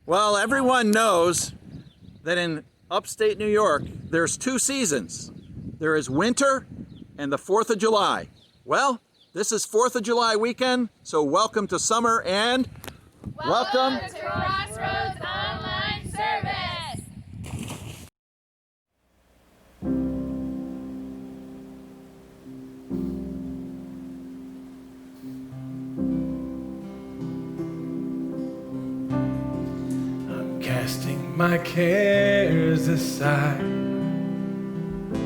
Well, everyone knows that in upstate New York, there's two seasons. There is winter and the 4th of July. Well, this is 4th of July weekend, so welcome to summer and welcome to Crossroads Online Service. I'm casting my cares aside. I'm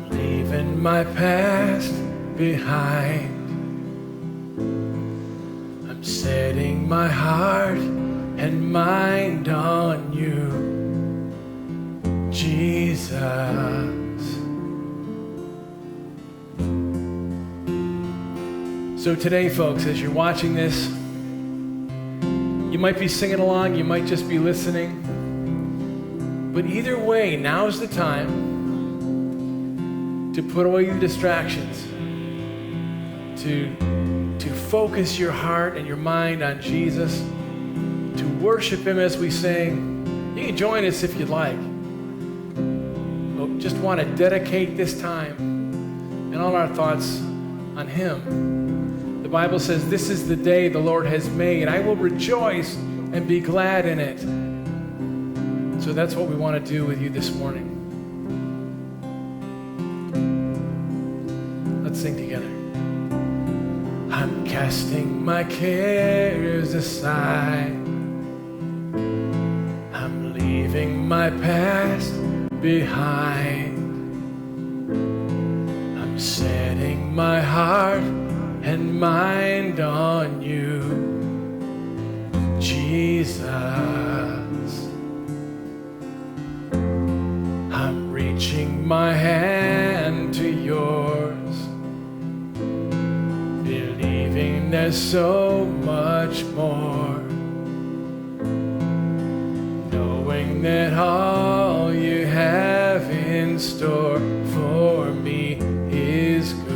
leaving my past behind. I'm setting my heart and mind on you, Jesus. So today, folks, as you're watching this, you might be singing along, you might just be listening, but either way, now's the time to put away your distractions, to focus your heart and your mind on Jesus, to worship Him as we sing. You can join us if you'd like. But just want to dedicate this time and all our thoughts on Him. The Bible says, "This is the day the Lord has made. I will rejoice and be glad in it." So that's what we want to do with you this morning. Let's sing together. I'm casting my cares aside. I'm leaving my past behind. I'm setting my heart and mind on you, Jesus. I'm reaching my hand to yours, believing there's so much more, knowing that all you have in store for me is good.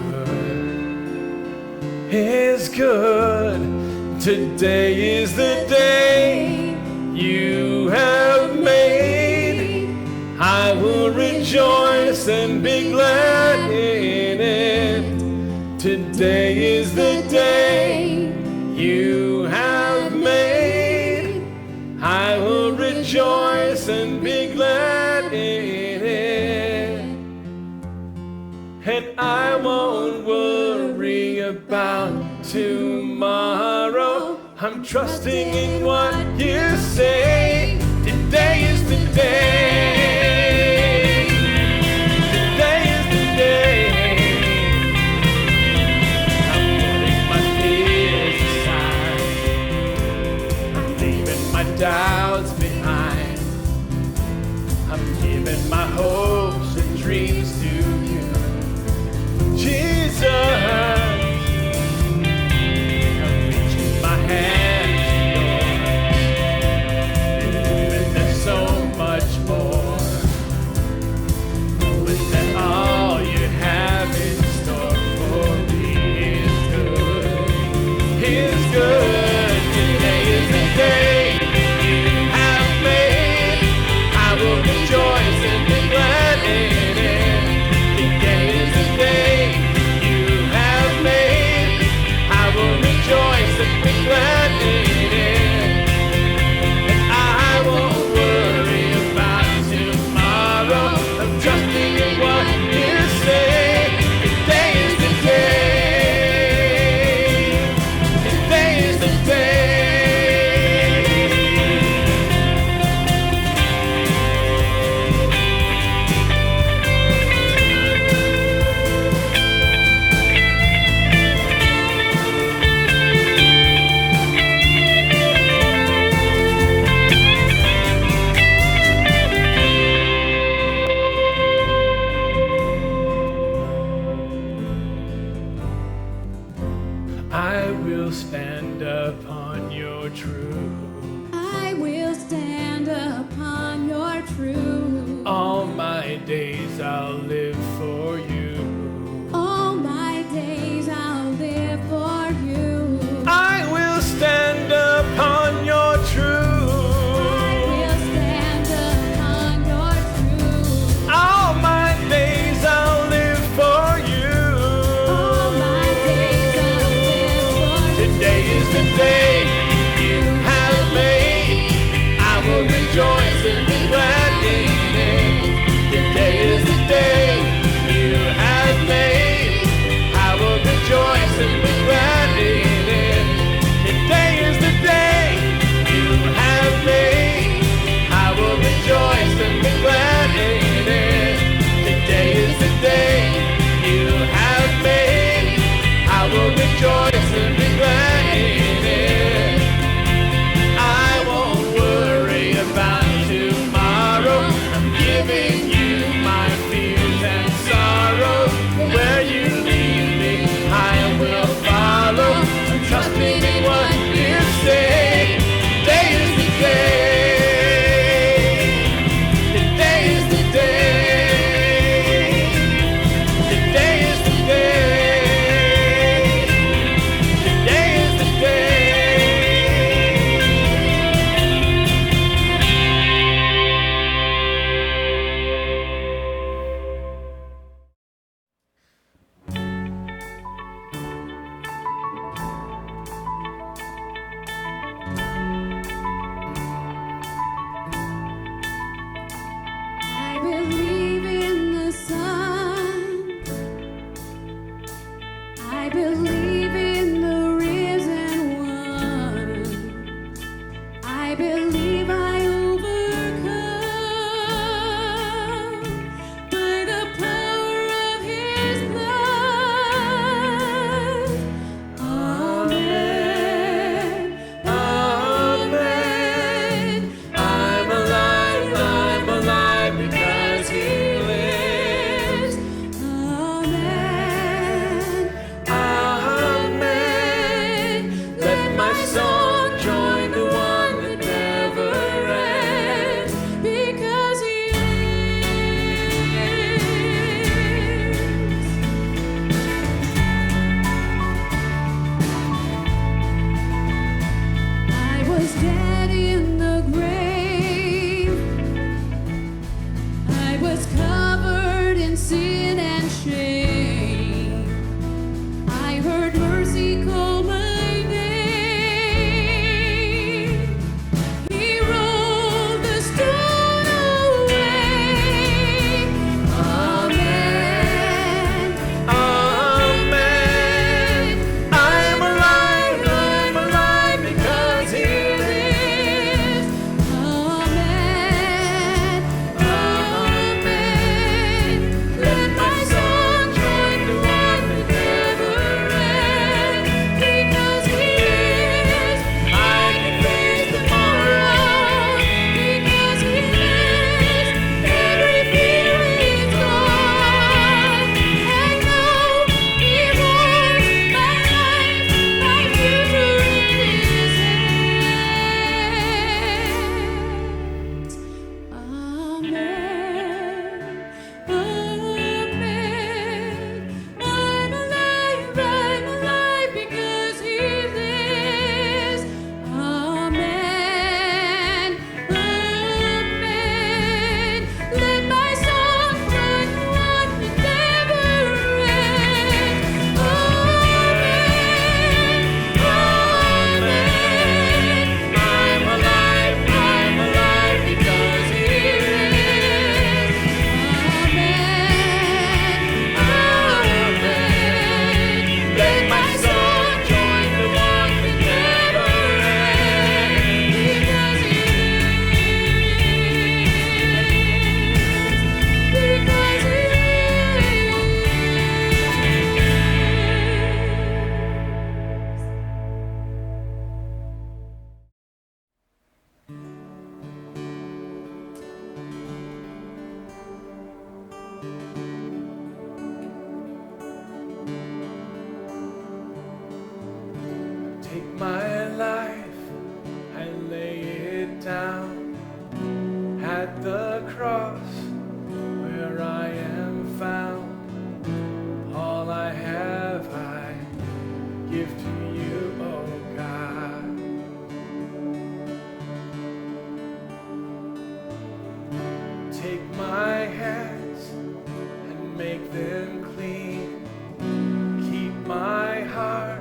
Is good. Today is the day you have made. I will rejoice and be glad in it. Today is the day you have made. I will rejoice and be glad in it. And I won't worry about tomorrow. I'm trusting in what you say. Today is the day. Today is the day. I'm putting my fears aside. I'm leaving my doubts behind. I'm giving my hopes and dreams to you, Jesus. Rejoice and be glad. I believe I overcome by the power of His blood. Amen. Amen. I'm alive because He lives. Amen. Amen. Let my song join the one that never ends because He lives. I was dead in the grave. I was covered in sin and shame. I heard mercy call my name. He rolled the stone away. Amen. Amen. I'm alive because He lives. Amen. Amen. Let my song join the one that never ends because He lives. I can face tomorrow because He lives. Every fear is gone. I know He holds my life, my future in His hands. Amen. Amen. I'm alive because He lives. Amen. Amen. Let my song join the one that never ends. Amen. Amen. I'm alive because He lives. Amen. Amen. Let my soul join the one that never ends because He lives. Because He Take my life and lay it down at the cross where I am found. All I have I give to you, oh God. Take my hands and make them clean. Keep my heart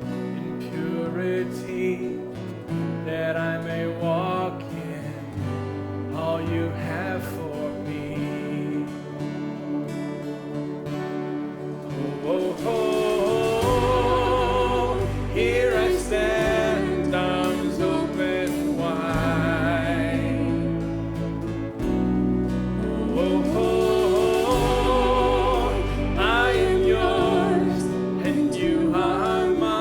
in purity, that I may walk in all you have for me. Oh, oh, oh, here I stand, arms open wide. Oh, oh, oh, I am yours and you are mine,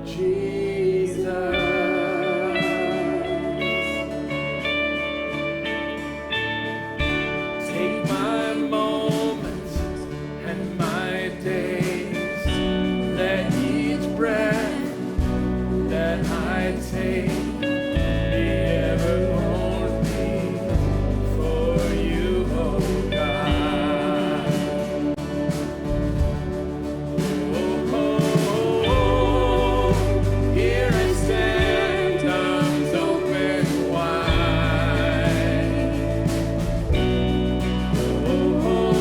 Jesus. Take my moments and my days, let each breath that I take be ever only for you, oh God. Oh, oh, oh, here I stand, arms open wide. Oh, oh,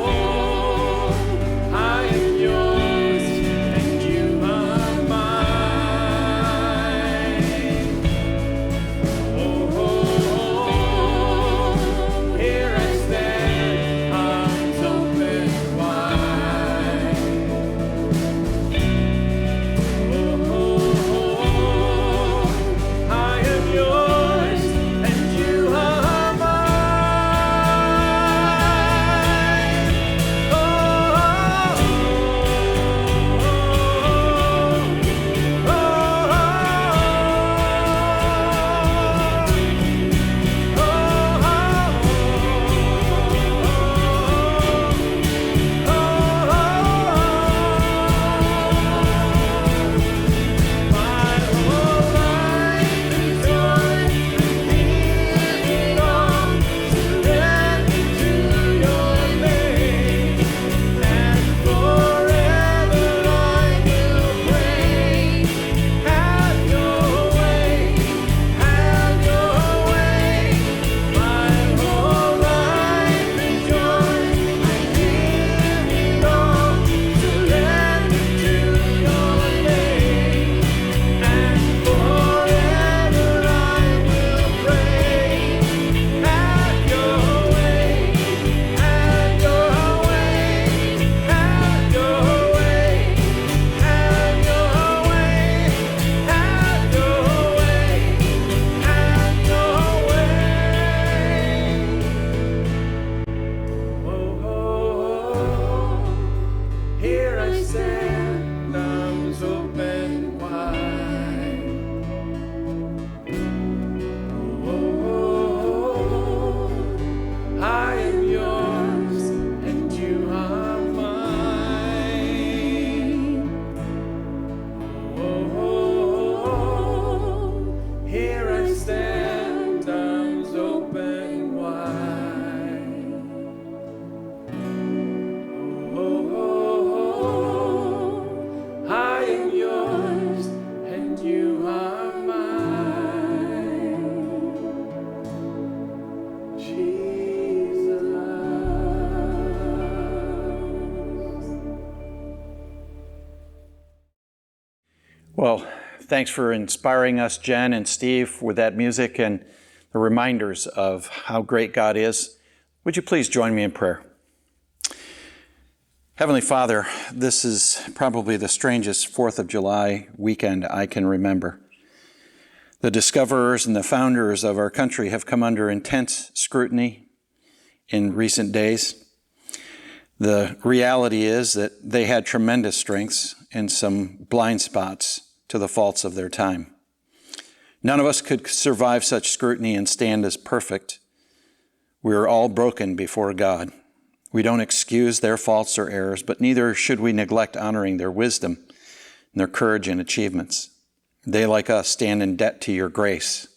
oh, I am yours and you are mine. Well, thanks for inspiring us, Jen and Steve, with that music and the reminders of how great God is. Would you please join me in prayer? Heavenly Father, this is probably the strangest 4th of July weekend I can remember. The discoverers and the founders of our country have come under intense scrutiny in recent days. The reality is that they had tremendous strengths and some blind spots to the faults of their time. None of us could survive such scrutiny and stand as perfect. We are all broken before God. We don't excuse their faults or errors, but neither should we neglect honoring their wisdom and their courage and achievements. They, like us, stand in debt to your grace.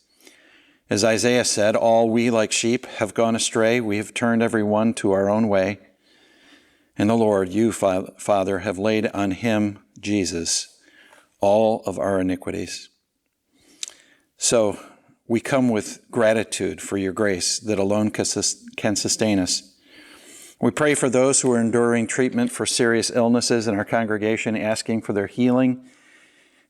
As Isaiah said, all we like sheep have gone astray. We have turned every one to our own way. And the Lord, you, Father, have laid on him, Jesus, all of our iniquities. So we come with gratitude for your grace that alone can sustain us. We pray for those who are enduring treatment for serious illnesses in our congregation, asking for their healing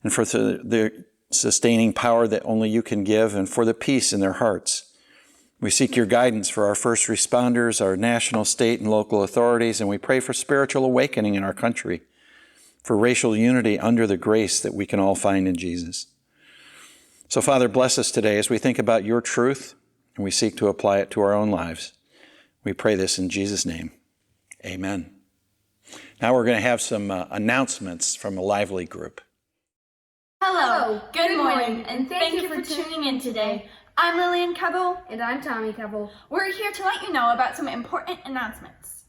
and for the sustaining power that only you can give, and for the peace in their hearts. We seek your guidance for our first responders, our national, state, and local authorities, and we pray for spiritual awakening in our country, for racial unity under the grace that we can all find in Jesus. So, Father, bless us today as we think about your truth, and we seek to apply it to our own lives. We pray this in Jesus' name. Amen. Now we're going to have some announcements from a lively group. Hello, good morning, and thank you for tuning in today. I'm Lillian Keville. And I'm Tommy Keville. We're here to let you know about some important announcements.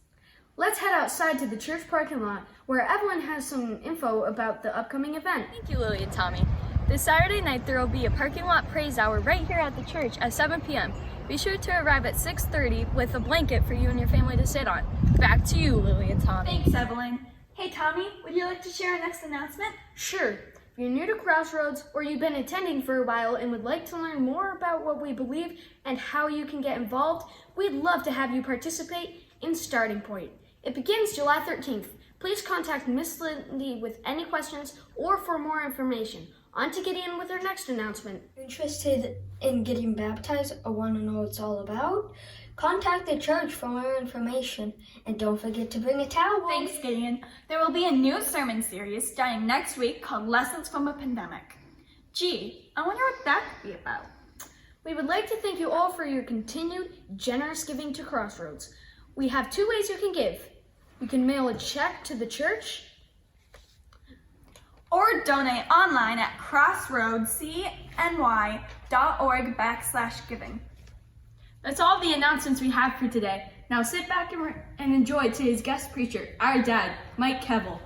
Let's head outside to the church parking lot where Evelyn has some info about the upcoming event. Thank you, Lily and Tommy. This Saturday night, there will be a parking lot praise hour right here at the church at 7 p.m. Be sure to arrive at 6:30 with a blanket for you and your family to sit on. Back to you, Lily and Tommy. Thanks, Evelyn. Hey, Tommy, would you like to share our next announcement? Sure. If you're new to Crossroads or you've been attending for a while and would like to learn more about what we believe and how you can get involved, we'd love to have you participate in Starting Point. It begins July 13th. Please contact Miss Lindy with any questions or for more information. On to Gideon with our next announcement. Interested in getting baptized or want to know what it's all about? Contact the church for more information, and don't forget to bring a towel. Thanks, Gideon. There will be a new sermon series starting next week called Lessons from a Pandemic. Gee, I wonder what that could be about. We would like to thank you all for your continued generous giving to Crossroads. We have 2 ways you can give. You can mail a check to the church, Or donate online at crossroadscny.org/giving. That's all the announcements we have for today. Now sit back and enjoy today's guest preacher, our dad, Mike Keville.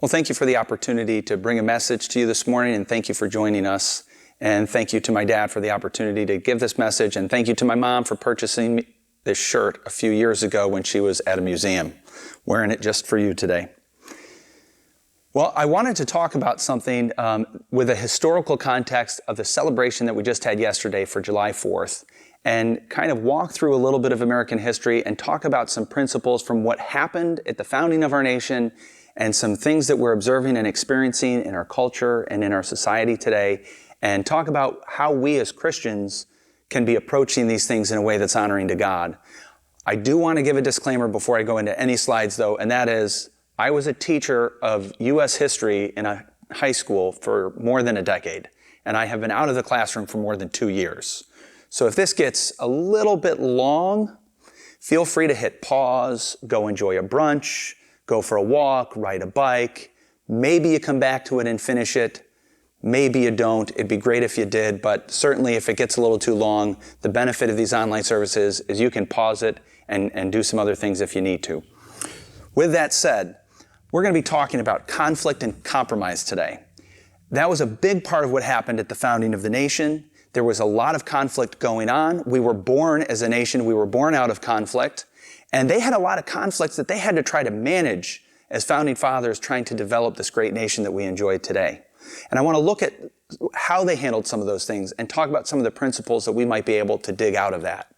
Well, thank you for the opportunity to bring a message to you this morning, and thank you for joining us. And thank you to my dad for the opportunity to give this message, and thank you to my mom for purchasing me this shirt a few years ago when she was at a museum. Wearing it just for you today. Well, I wanted to talk about something with a historical context of the celebration that we just had yesterday for July 4th, and kind of walk through a little bit of American history and talk about some principles from what happened at the founding of our nation and some things that we're observing and experiencing in our culture and in our society today, and talk about how we as Christians can be approaching these things in a way that's honoring to God. I do want to give a disclaimer before I go into any slides, though, and that is I was a teacher of U.S. history in a high school for more than a decade, and I have been out of the classroom for more than 2 years. So if this gets a little bit long, feel free to hit pause, go enjoy a brunch, go for a walk, ride a bike. Maybe you come back to it and finish it. Maybe you don't. It'd be great if you did, but certainly if it gets a little too long, the benefit of these online services is you can pause it and do some other things if you need to. With that said, we're going to be talking about conflict and compromise today. That was a big part of what happened at the founding of the nation. There was a lot of conflict going on. We were born as a nation. We were born out of conflict. And they had a lot of conflicts that they had to try to manage as founding fathers trying to develop this great nation that we enjoy today. And I want to look at how they handled some of those things and talk about some of the principles that we might be able to dig out of that.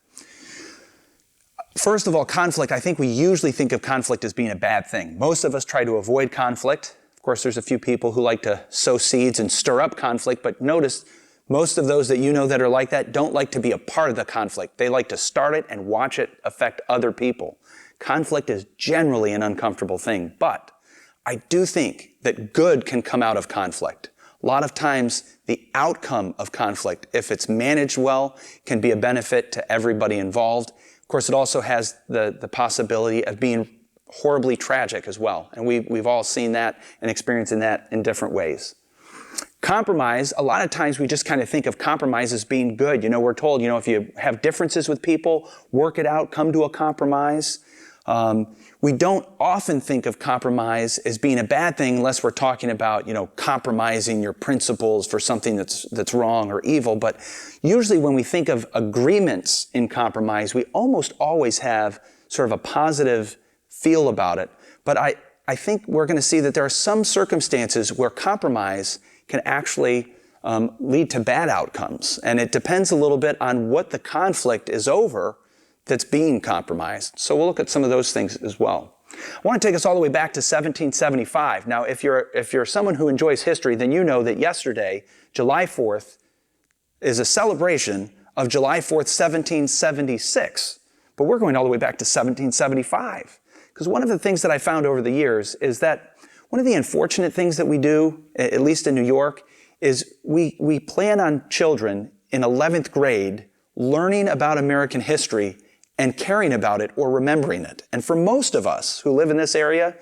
First of all, conflict, I think we usually think of conflict as being a bad thing. Most of us try to avoid conflict. Of course, there's a few people who like to sow seeds and stir up conflict, but notice most of those that you know that are like that don't like to be a part of the conflict. They like to start it and watch it affect other people. Conflict is generally an uncomfortable thing, but I do think that good can come out of conflict. A lot of times, the outcome of conflict, if it's managed well, can be a benefit to everybody involved. Of course, it also has the possibility of being horribly tragic as well. And we've all seen that and experienced that in different ways. Compromise, a lot of times we just kind of think of compromise as being good. You know, we're told, you know, if you have differences with people, work it out, come to a compromise. We don't often think of compromise as being a bad thing unless we're talking about, you know, compromising your principles for something that's wrong or evil. But usually when we think of agreements in compromise, we almost always have sort of a positive feel about it. But I think we're going to see that there are some circumstances where compromise can actually lead to bad outcomes. And it depends a little bit on what the conflict is over that's being compromised. So we'll look at some of those things as well. I want to take us all the way back to 1775. Now, if you're someone who enjoys history, then you know that yesterday, July 4th, is a celebration of July 4th, 1776. But we're going all the way back to 1775. Because one of the things that I found over the years is that one of the unfortunate things that we do, at least in New York, is we plan on children in 11th grade learning about American history and caring about it or remembering it. And for most of us who live in this area,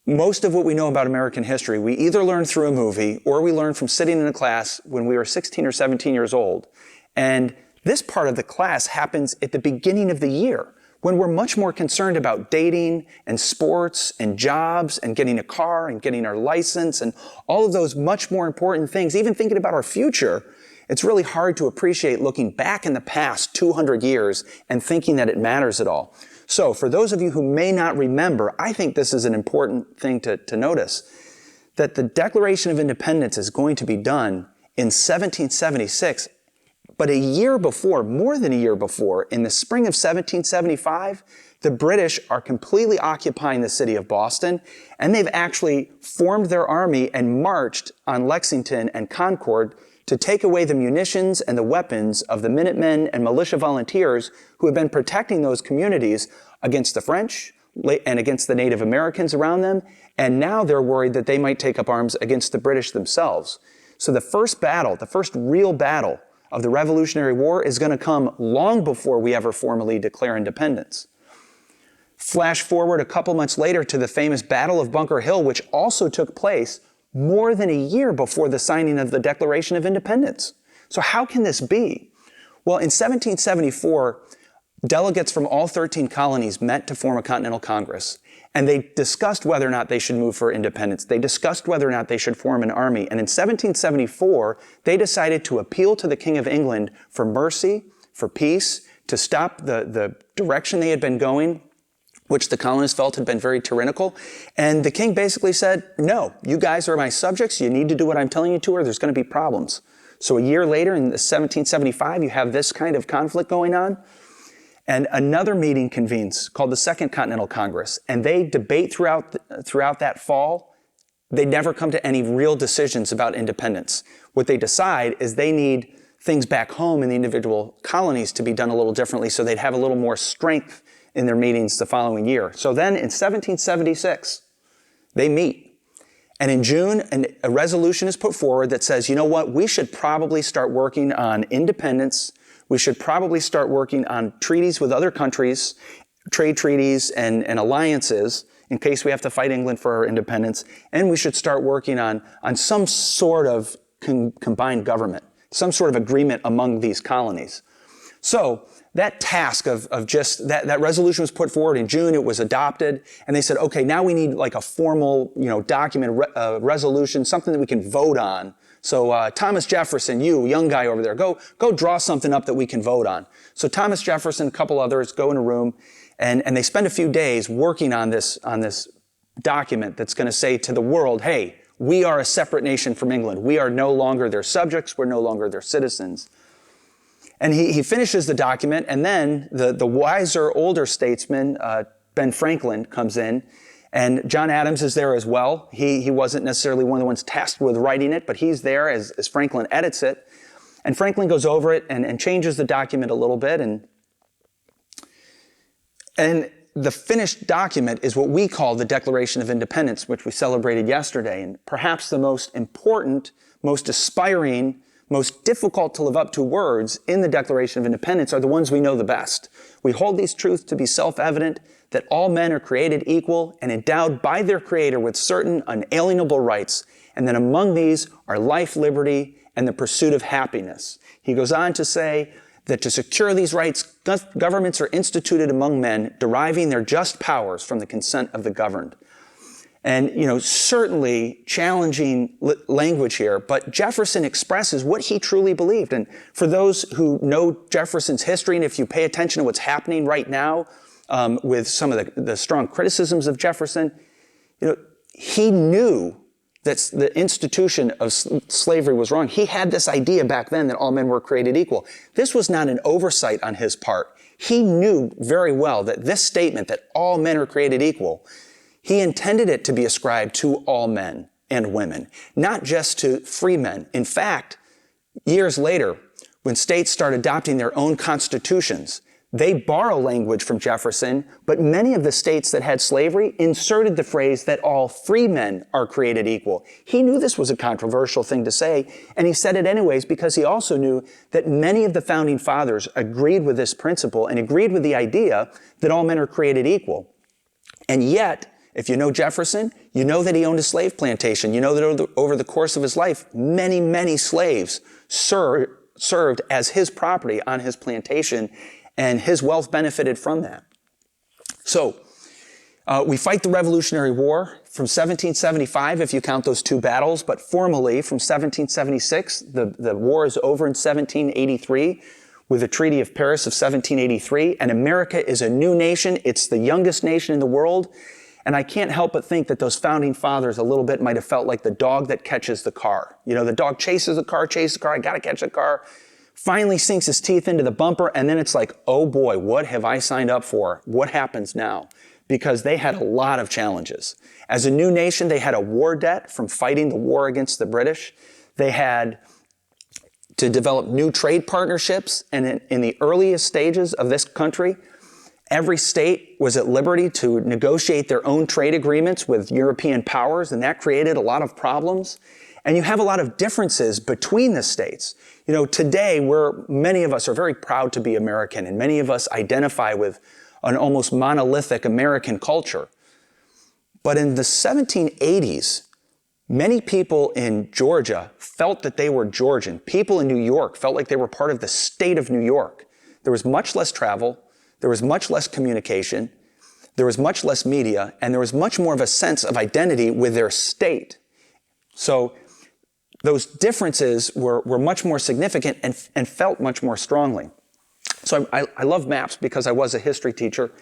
most of what we know about American history, we either learn through a movie or we learn from sitting in a class when we were 16 or 17 years old. And this part of the class happens at the beginning of the year, when we're much more concerned about dating and sports and jobs and getting a car and getting our license and all of those much more important things, even thinking about our future. It's really hard to appreciate looking back in the past 200 years and thinking that it matters at all. So for those of you who may not remember, I think this is an important thing to notice, that the Declaration of Independence is going to be done in 1776, but a year before, more than a year before, in the spring of 1775, the British are completely occupying the city of Boston, and they've actually formed their army and marched on Lexington and Concord to take away the munitions and the weapons of the Minutemen and militia volunteers who have been protecting those communities against the French and against the Native Americans around them. And now they're worried that they might take up arms against the British themselves. So the first battle, the first real battle of the Revolutionary War is going to come long before we ever formally declare independence. Flash forward a couple months later to the famous Battle of Bunker Hill, which also took place more than a year before the signing of the Declaration of Independence. So how can this be? Well, in 1774, delegates from all 13 colonies met to form a Continental Congress, and they discussed whether or not they should move for independence. They discussed whether or not they should form an army. And in 1774, they decided to appeal to the King of England for mercy, for peace, to stop the direction they had been going, which the colonists felt had been very tyrannical. And the king basically said, no, you guys are my subjects. You need to do what I'm telling you to, or there's going to be problems. So a year later, in 1775, you have this kind of conflict going on. And another meeting convenes called the Second Continental Congress. And they debate throughout that fall. They never come to any real decisions about independence. What they decide is they need things back home in the individual colonies to be done a little differently so they'd have a little more strength in their meetings the following year. So then in 1776, they meet. And in June, a resolution is put forward that says, you know what, we should probably start working on independence. We should probably start working on treaties with other countries, trade treaties and alliances in case we have to fight England for our independence. And we should start working on some sort of combined government, some sort of agreement among these colonies. So that task of just that resolution was put forward in June. It was adopted, and they said, okay, now we need like a formal, document, resolution, something that we can vote on. So Thomas Jefferson, you young guy over there, go draw something up that we can vote on. So Thomas Jefferson, a couple others, go in a room, and they spend a few days working on this document that's going to say to the world, hey, we are a separate nation from England. We are no longer their subjects. We're no longer their citizens. And he finishes the document, and then the wiser, older statesman, Ben Franklin, comes in, and John Adams is there as well. He wasn't necessarily one of the ones tasked with writing it, but he's there as Franklin edits it. And Franklin goes over it and changes the document a little bit, and the finished document is what we call the Declaration of Independence, which we celebrated yesterday. And perhaps the most important, most aspiring, most difficult to live up to words in the Declaration of Independence are the ones we know the best. We hold these truths to be self-evident, that all men are created equal and endowed by their Creator with certain unalienable rights, and that among these are life, liberty, and the pursuit of happiness. He goes on to say that to secure these rights, governments are instituted among men, deriving their just powers from the consent of the governed. And, certainly challenging language here, but Jefferson expresses what he truly believed. And for those who know Jefferson's history, and if you pay attention to what's happening right now with some of the strong criticisms of Jefferson, he knew that the institution of slavery was wrong. He had this idea back then that all men were created equal. This was not an oversight on his part. He knew very well that this statement, that all men are created equal, he intended it to be ascribed to all men and women, not just to free men. In fact, years later, when states start adopting their own constitutions, they borrow language from Jefferson, but many of the states that had slavery inserted the phrase that all free men are created equal. He knew this was a controversial thing to say, and he said it anyways because he also knew that many of the founding fathers agreed with this principle and agreed with the idea that all men are created equal. And yet, if you know Jefferson, you know that he owned a slave plantation. You know that over the course of his life, many, many slaves served as his property on his plantation, and his wealth benefited from that. So, we fight the Revolutionary War from 1775, if you count those two battles, but formally from 1776. The war is over in 1783 with the Treaty of Paris of 1783, and America is a new nation. It's the youngest nation in the world, and I can't help but think that those founding fathers a little bit might have felt like the dog that catches the car. The dog chases the car, I gotta catch the car. Finally sinks his teeth into the bumper, and then it's like, oh boy, what have I signed up for? What happens now? Because they had a lot of challenges. As a new nation, they had a war debt from fighting the war against the British. They had to develop new trade partnerships, and in the earliest stages of this country, every state was at liberty to negotiate their own trade agreements with European powers, and that created a lot of problems. And you have a lot of differences between the states. Today, many of us are very proud to be American, and many of us identify with an almost monolithic American culture. But in the 1780s, many people in Georgia felt that they were Georgian. People in New York felt like they were part of the state of New York. There was much less travel, there was much less communication, there was much less media, and there was much more of a sense of identity with their state. So those differences were much more significant and felt much more strongly. So I love maps because I was a history teacher.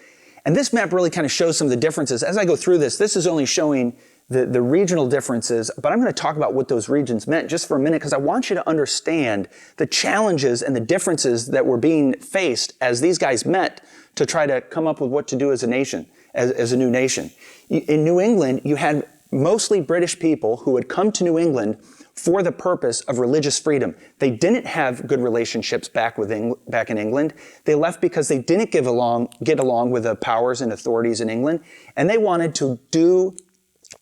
And this map really kind of shows some of the differences. As I go through this is only showing the regional differences, but I'm going to talk about what those regions meant just for a minute because I want you to understand the challenges and the differences that were being faced as these guys met to try to come up with what to do as a nation, as a new nation. In New England, you had mostly British people who had come to New England for the purpose of religious freedom. They didn't have good relationships back in England. They left because they didn't get along with the powers and authorities in England, and they wanted to do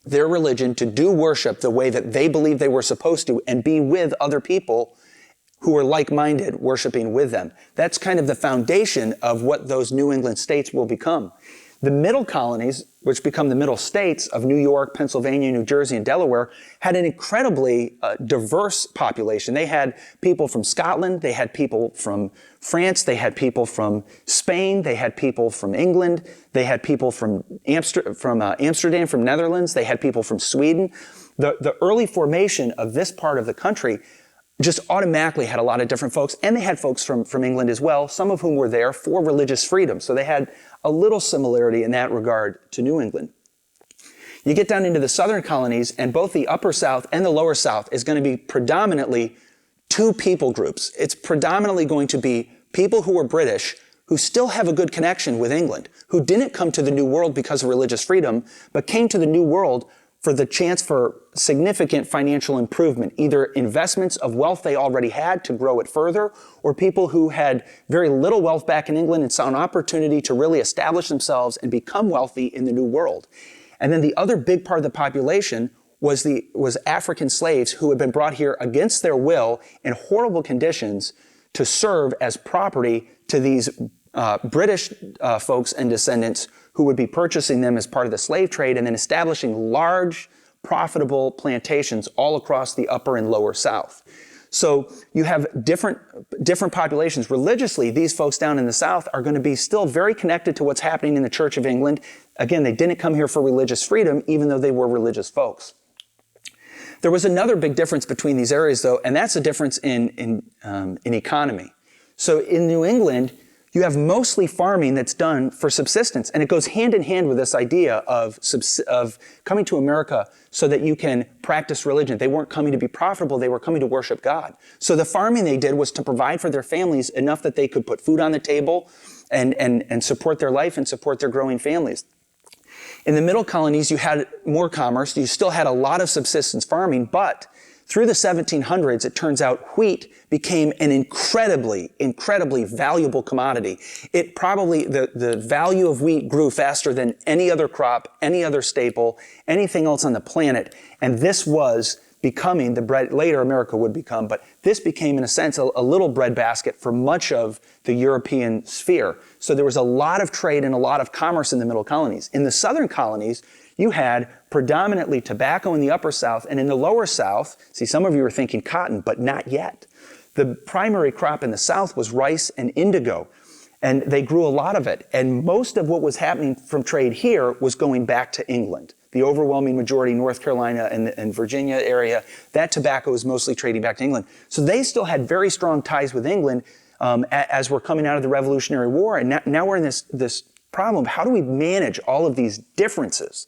their religion, to do worship the way that they believed they were supposed to, and be with other people who were like-minded, worshiping with them. That's kind of the foundation of what those New England states will become. The middle colonies, which become the middle states of New York, Pennsylvania, New Jersey, and Delaware, had an incredibly diverse population. They had people from Scotland, they had people from France, they had people from Spain, they had people from England, they had people from Amsterdam, from Netherlands, they had people from Sweden. The early formation of this part of the country just automatically had a lot of different folks, and they had folks from England as well, some of whom were there for religious freedom. So they had a little similarity in that regard to New England. You get down into the southern colonies, and both the upper South and the lower South is going to be predominantly two people groups. It's predominantly going to be people who are British, who still have a good connection with England, who didn't come to the New World because of religious freedom, but came to the New World for the chance for significant financial improvement, either investments of wealth they already had to grow it further, or people who had very little wealth back in England and saw an opportunity to really establish themselves and become wealthy in the New World. And then the other big part of the population was African slaves who had been brought here against their will in horrible conditions to serve as property to these British folks and descendants who would be purchasing them as part of the slave trade and then establishing large, profitable plantations all across the upper and lower South. So you have different populations. Religiously, these folks down in the South are going to be still very connected to what's happening in the Church of England. Again, they didn't come here for religious freedom, even though they were religious folks. There was another big difference between these areas, though, and that's a difference in economy. So in New England, you have mostly farming that's done for subsistence, and it goes hand in hand with this idea of coming to America so that you can practice religion. They weren't coming to be profitable, they were coming to worship God. So the farming they did was to provide for their families enough that they could put food on the table and support their life and support their growing families. In the middle colonies, you had more commerce, you still had a lot of subsistence farming, but through the 1700s, it turns out wheat became an incredibly, incredibly valuable commodity. It probably, the value of wheat grew faster than any other crop, any other staple, anything else on the planet. And this was becoming the bread, later America would become, but this became in a sense a little bread basket for much of the European sphere. So there was a lot of trade and a lot of commerce in the middle colonies. In the southern colonies, you had predominantly tobacco in the upper South, and in the lower South, see, some of you are thinking cotton, but not yet. The primary crop in the South was rice and indigo, and they grew a lot of it. And most of what was happening from trade here was going back to England. The overwhelming majority, North Carolina and Virginia area, that tobacco was mostly trading back to England. So they still had very strong ties with England as we're coming out of the Revolutionary War. And now we're in this problem of how do we manage all of these differences?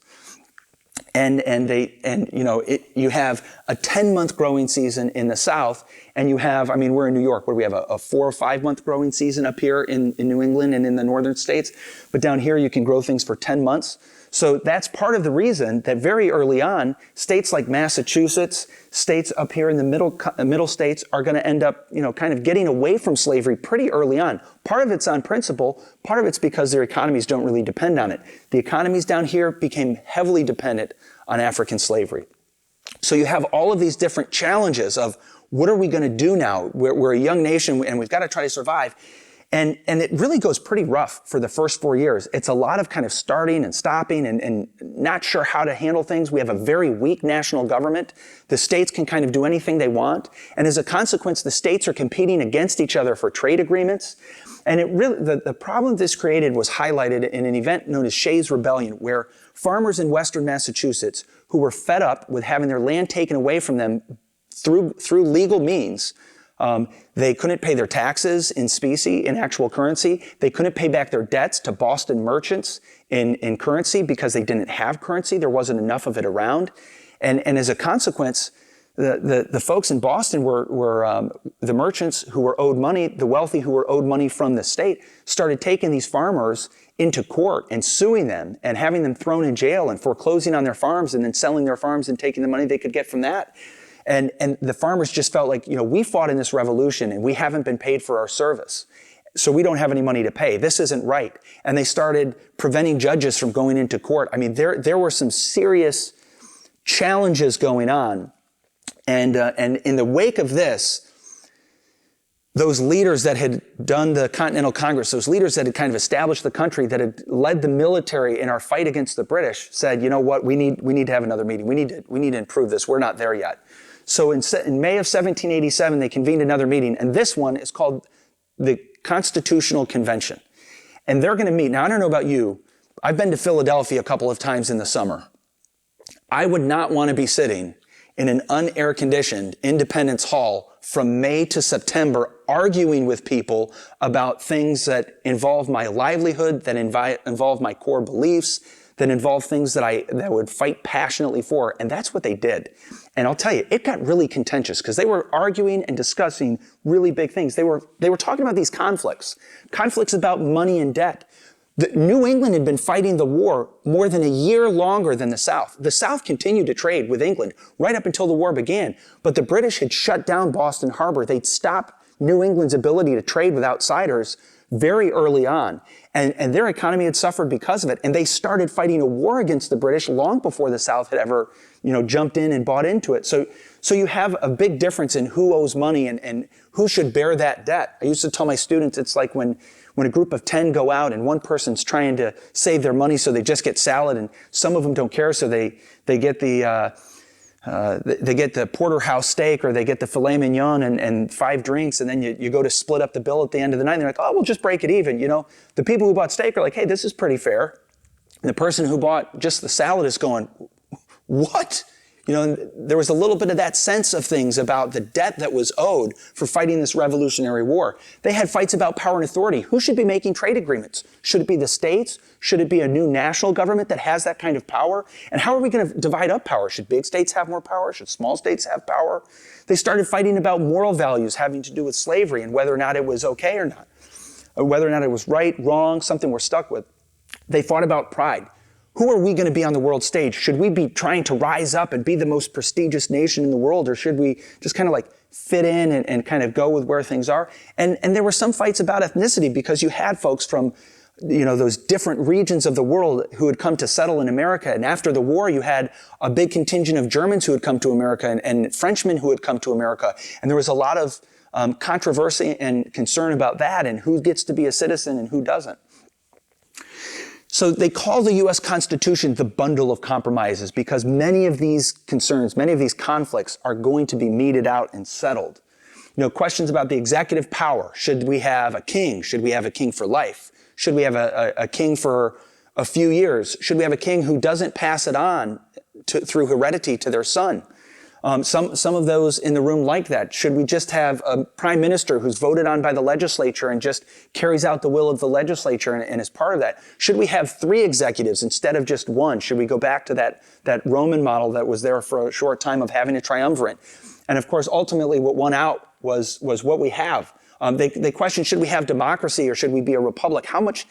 And you have a 10-month growing season in the South, and you have, we're in New York, where we have a 4 or 5 month growing season up here in New England and in the northern states. But down here, you can grow things for 10 months. So that's part of the reason that very early on, states like Massachusetts, states up here in the middle states are going to end up, kind of getting away from slavery pretty early on. Part of it's on principle, part of it's because their economies don't really depend on it. The economies down here became heavily dependent on African slavery. So you have all of these different challenges of what are we going to do now? We're a young nation and we've got to try to survive. And it really goes pretty rough for the first 4 years. It's a lot of kind of starting and stopping and not sure how to handle things. We have a very weak national government. The states can kind of do anything they want. And as a consequence, the states are competing against each other for trade agreements. And it really, the problem this created was highlighted in an event known as Shays' Rebellion, where farmers in western Massachusetts who were fed up with having their land taken away from them through legal means, they couldn't pay their taxes in specie, in actual currency. They couldn't pay back their debts to Boston merchants in currency because they didn't have currency. There wasn't enough of it around. And as a consequence, the folks in Boston were the merchants who were owed money, the wealthy who were owed money from the state, started taking these farmers into court and suing them and having them thrown in jail and foreclosing on their farms and then selling their farms and taking the money they could get from that. And the farmers just felt like, we fought in this revolution and we haven't been paid for our service. So we don't have any money to pay. This isn't right. And they started preventing judges from going into court. There were some serious challenges going on. And in the wake of this, those leaders that had done the Continental Congress, those leaders that had kind of established the country, that had led the military in our fight against the British, said, you know what, we need to have another meeting. We need to improve this. We're not there yet. So in May of 1787, they convened another meeting, and this one is called the Constitutional Convention. And they're going to meet. Now, I don't know about you. I've been to Philadelphia a couple of times in the summer. I would not want to be sitting in an unair-conditioned Independence Hall from May to September arguing with people about things that involve my livelihood, that involve my core beliefs, that involved things that I would fight passionately for, and that's what they did. And I'll tell you, it got really contentious because they were arguing and discussing really big things. They were talking about these conflicts about money and debt. New England had been fighting the war more than a year longer than the South. The South continued to trade with England right up until the war began, but the British had shut down Boston Harbor. They'd stopped New England's ability to trade with outsiders very early on, and their economy had suffered because of it. And they started fighting a war against the British long before the South had ever, jumped in and bought into it. So you have a big difference in who owes money and who should bear that debt. I used to tell my students, it's like when a group of 10 go out and one person's trying to save their money, so they just get salad, and some of them don't care, so they get the porterhouse steak, or they get the filet mignon and 5 drinks, and then you go to split up the bill at the end of the night, and they're like, oh, we'll just break it even. The people who bought steak are like, hey, this is pretty fair. And the person who bought just the salad is going, what? There was a little bit of that sense of things about the debt that was owed for fighting this Revolutionary War. They had fights about power and authority. Who should be making trade agreements? Should it be the states? Should it be a new national government that has that kind of power? And how are we going to divide up power? Should big states have more power? Should small states have power? They started fighting about moral values having to do with slavery and whether or not it was okay or not, or whether or not it was right, wrong, something we're stuck with. They fought about pride. Who are we going to be on the world stage? Should we be trying to rise up and be the most prestigious nation in the world, or should we just kind of like fit in and kind of go with where things are? And there were some fights about ethnicity, because you had folks from those different regions of the world who had come to settle in America. And after the war, you had a big contingent of Germans who had come to America and Frenchmen who had come to America. And there was a lot of controversy and concern about that and who gets to be a citizen and who doesn't. So they call the U.S. Constitution the bundle of compromises, because many of these concerns, many of these conflicts are going to be meted out and settled. Questions about the executive power. Should we have a king? Should we have a king for life? Should we have a king for a few years? Should we have a king who doesn't pass it on through heredity to their son? Some of those in the room like that. Should we just have a prime minister who's voted on by the legislature and just carries out the will of the legislature and is part of that? Should we have 3 executives instead of just one? Should we go back to that Roman model that was there for a short time of having a triumvirate? And of course, ultimately what won out was what we have. They questioned, should we have democracy or should we be a republic? How much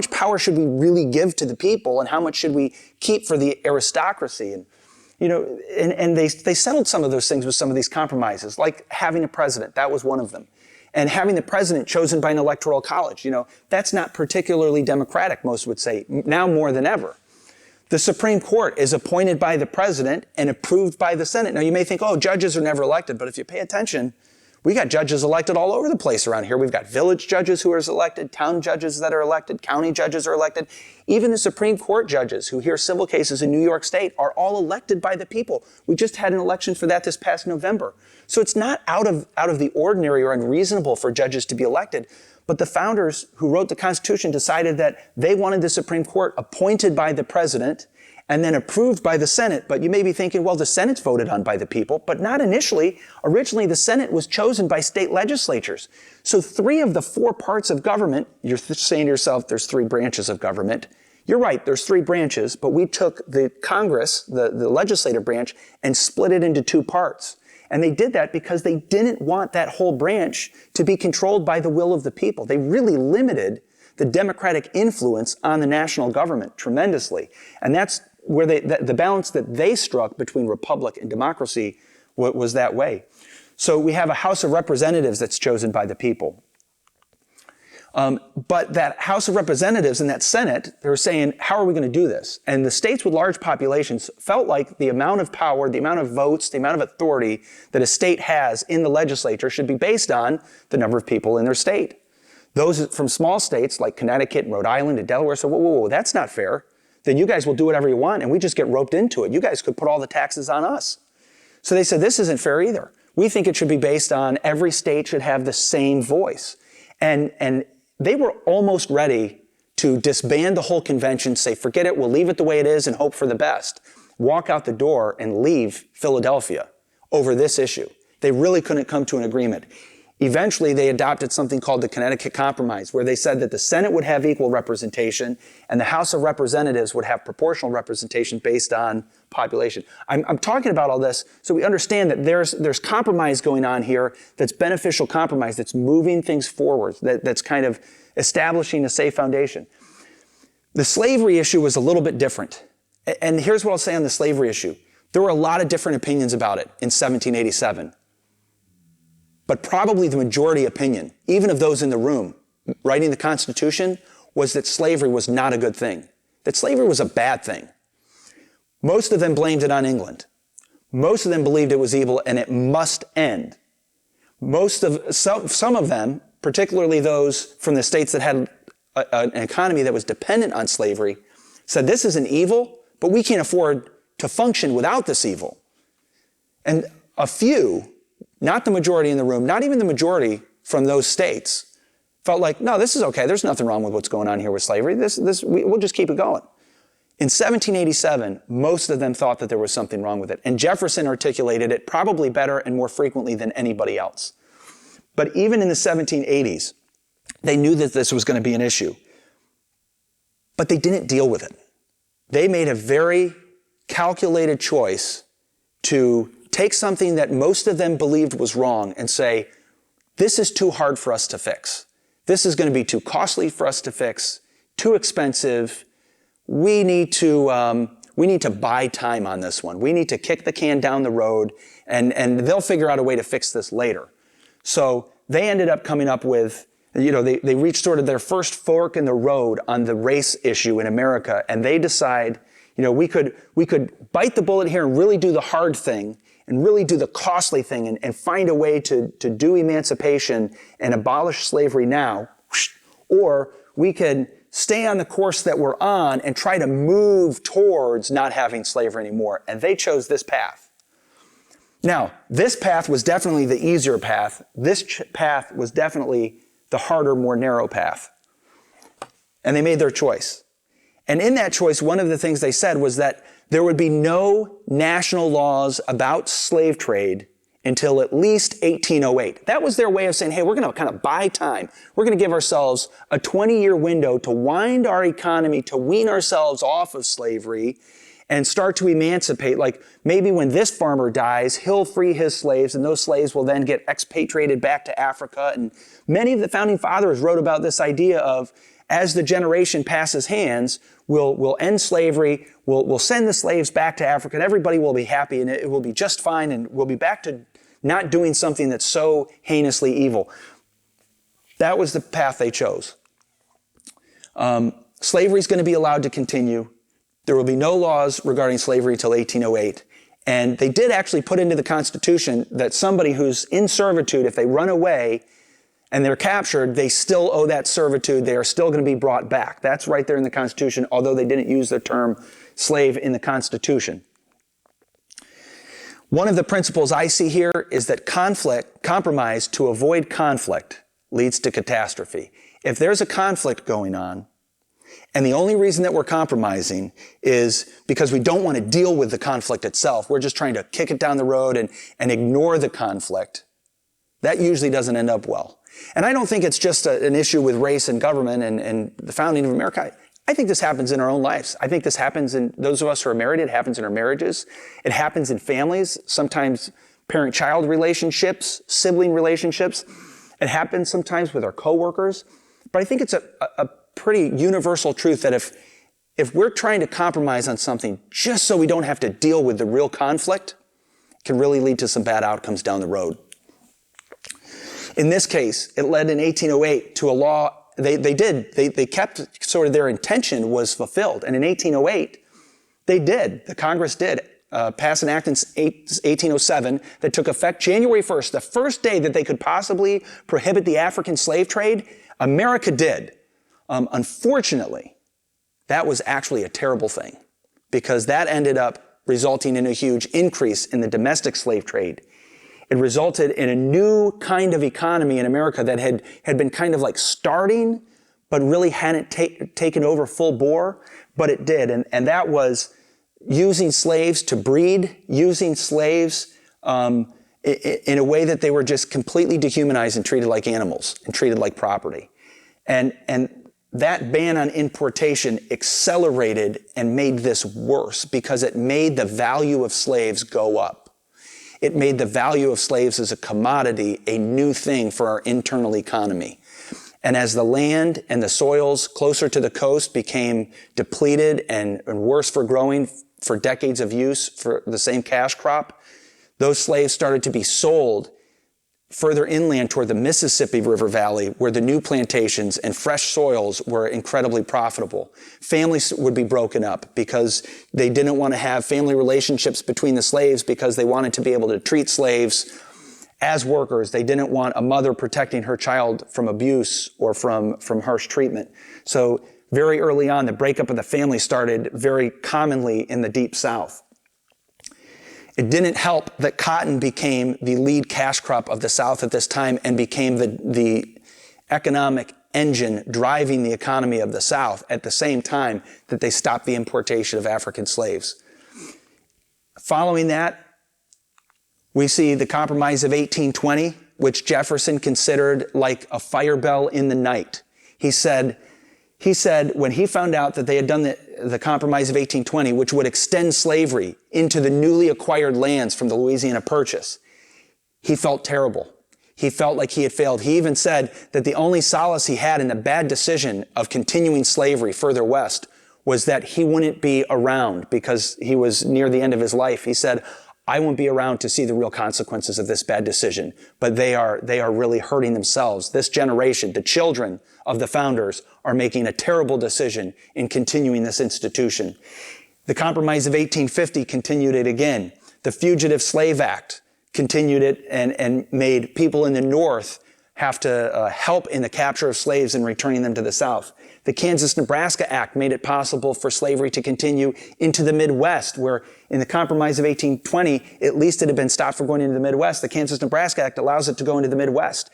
power should we really give to the people, and how much should we keep for the aristocracy? And they settled some of those things with some of these compromises, like having a president. That was one of them. And having the president chosen by an electoral college, that's not particularly democratic, most would say, now more than ever. The Supreme Court is appointed by the president and approved by the Senate. Now, you may think, oh, judges are never elected, but if you pay attention, we got judges elected all over the place around here. We've got village judges who are elected, town judges that are elected, county judges are elected. Even the Supreme Court judges who hear civil cases in New York State are all elected by the people. We just had an election for that this past November. So it's not out of the ordinary or unreasonable for judges to be elected. But the founders who wrote the Constitution decided that they wanted the Supreme Court appointed by the president and then approved by the Senate. But you may be thinking, well, the Senate's voted on by the people, but not initially. Originally, the Senate was chosen by state legislatures. So 3 of the 4 parts of government, you're saying to yourself, there's 3 branches of government. You're right, there's 3 branches, but we took the Congress, the legislative branch, and split it into 2 parts. And they did that because they didn't want that whole branch to be controlled by the will of the people. They really limited the democratic influence on the national government tremendously. And that's where the balance that they struck between republic and democracy was that way. So we have a House of Representatives that's chosen by the people. But that House of Representatives and that Senate, they were saying, how are we going to do this? And the states with large populations felt like the amount of power, the amount of votes, the amount of authority that a state has in the legislature should be based on the number of people in their state. Those from small states like Connecticut and Rhode Island and Delaware said, whoa, that's not fair. Then you guys will do whatever you want and we just get roped into it. You guys could put all the taxes on us. So they said, this isn't fair either. We think it should be based on every state should have the same voice. And they were almost ready to disband the whole convention, say, forget it, we'll leave it the way it is and hope for the best. Walk out the door and leave Philadelphia over this issue. They really couldn't come to an agreement. Eventually, they adopted something called the Connecticut Compromise, where they said that the Senate would have equal representation and the House of Representatives would have proportional representation based on population. I'm talking about all this so we understand that there's compromise going on here that's beneficial compromise, that's moving things forward, that's kind of establishing a safe foundation. The slavery issue was a little bit different. And here's what I'll say on the slavery issue. There were a lot of different opinions about it in 1787. But probably the majority opinion, even of those in the room writing the Constitution, was that slavery was not a good thing, that slavery was a bad thing. Most of them blamed it on England. Most of them believed it was evil and it must end. Some of them, particularly those from the states that had an economy that was dependent on slavery, said this is an evil, but we can't afford to function without this evil. And a few, not the majority in the room, not even the majority from those states, felt like, no, this is okay. There's nothing wrong with what's going on here with slavery. We'll just keep it going. In 1787, most of them thought that there was something wrong with it. And Jefferson articulated it probably better and more frequently than anybody else. But even in the 1780s, they knew that this was going to be an issue. But they didn't deal with it. They made a very calculated choice to take something that most of them believed was wrong and say, this is too hard for us to fix. This is going to be too costly for us to fix, too expensive. We need to buy time on this one. We need to kick the can down the road and they'll figure out a way to fix this later. So they ended up coming up with, they reached sort of their first fork in the road on the race issue in America, and they decide, we could bite the bullet here and really do the hard thing and really do the costly thing and find a way to do emancipation and abolish slavery now, or we could stay on the course that we're on and try to move towards not having slavery anymore. And they chose this path. Now, this path was definitely the easier path. This path was definitely the harder, more narrow path. And they made their choice. And in that choice, one of the things they said was that there would be no national laws about slave trade until at least 1808. That was their way of saying, hey, we're going to kind of buy time. We're going to give ourselves a 20-year window to wind our economy, to wean ourselves off of slavery and start to emancipate. Like maybe when this farmer dies, he'll free his slaves and those slaves will then get expatriated back to Africa. And many of the founding fathers wrote about this idea of, as the generation passes hands, we'll end slavery, we'll send the slaves back to Africa, and everybody will be happy, and it will be just fine, and we'll be back to not doing something that's so heinously evil. That was the path they chose. Slavery is going to be allowed to continue. There will be no laws regarding slavery till 1808. And they did actually put into the Constitution that somebody who's in servitude, if they run away and they're captured, they still owe that servitude. They are still going to be brought back. That's right there in the Constitution, although they didn't use the term slave in the Constitution. One of the principles I see here is that compromise to avoid conflict leads to catastrophe. If there's a conflict going on, and the only reason that we're compromising is because we don't want to deal with the conflict itself, we're just trying to kick it down the road and ignore the conflict, that usually doesn't end up well. And I don't think it's just an issue with race and government and the founding of America. I think this happens in our own lives. I think this happens in those of us who are married. It happens in our marriages. It happens in families, sometimes parent-child relationships, sibling relationships. It happens sometimes with our coworkers. But I think it's a pretty universal truth that if we're trying to compromise on something just so we don't have to deal with the real conflict, it can really lead to some bad outcomes down the road. In this case, it led in 1808 to a law. They kept sort of their intention was fulfilled. And in 1808, they did. The Congress did pass an act in 1807 that took effect January 1st, the first day that they could possibly prohibit the African slave trade. America did. Unfortunately, that was actually a terrible thing because that ended up resulting in a huge increase in the domestic slave trade. It resulted in a new kind of economy in America that had been kind of like starting, but really hadn't taken over full bore, but it did. And that was using slaves to breed, using slaves in a way that they were just completely dehumanized and treated like animals and treated like property. And that ban on importation accelerated and made this worse because it made the value of slaves go up. It made the value of slaves as a commodity a new thing for our internal economy. And as the land and the soils closer to the coast became depleted and worse for growing for decades of use for the same cash crop, those slaves started to be sold further inland toward the Mississippi River Valley, where the new plantations and fresh soils were incredibly profitable. Families would be broken up because they didn't want to have family relationships between the slaves because they wanted to be able to treat slaves as workers. They didn't want a mother protecting her child from abuse or from harsh treatment. So very early on, the breakup of the family started very commonly in the Deep South. It didn't help that cotton became the lead cash crop of the South at this time and became the economic engine driving the economy of the South at the same time that they stopped the importation of African slaves. Following that, we see the Compromise of 1820, which Jefferson considered like a fire bell in the night. He said when he found out that they had done the Compromise of 1820, which would extend slavery into the newly acquired lands from the Louisiana Purchase, he felt terrible. He felt like he had failed. He even said that the only solace he had in the bad decision of continuing slavery further west was that he wouldn't be around because he was near the end of his life. He said, I won't be around to see the real consequences of this bad decision, but they are really hurting themselves. This generation, the children of the founders, are making a terrible decision in continuing this institution. The Compromise of 1850 continued it again. The Fugitive Slave Act continued it and made people in the North have to help in the capture of slaves and returning them to the South. The Kansas-Nebraska Act made it possible for slavery to continue into the Midwest, where in the Compromise of 1820, at least it had been stopped from going into the Midwest. The Kansas-Nebraska Act allows it to go into the Midwest.